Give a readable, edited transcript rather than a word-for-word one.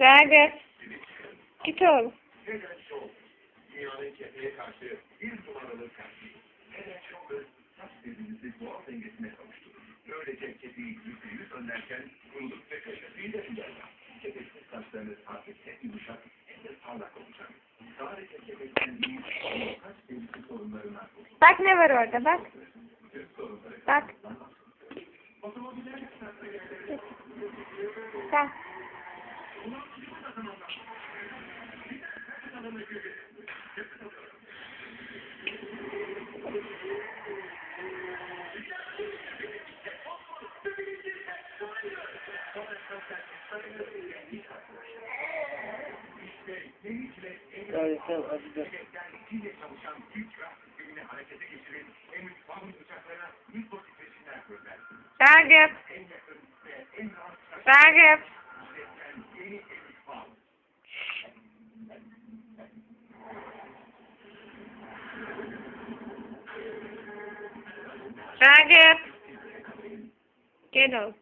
Ragıp. Git oğlum. Dünyanın kefeye karşı bir numaralı tercih. Head & Shoulders saç bezinizi doğal dengesine kavuşturur. Böylece kepeği %100 önlerken kuruluk ve kaşıntıyı da engeller. Kepeksiz saçlarınız artık hep yumuşak hem de parlak olacak. Sadece kepekten değil, saç bezisi sorunlarına kurtulur. Bak ne var orada bak. Tüm sorunları Bak. Bak. Yani sen acıda. Ragıp. Ragıp. Ragıp. Gel oğlum.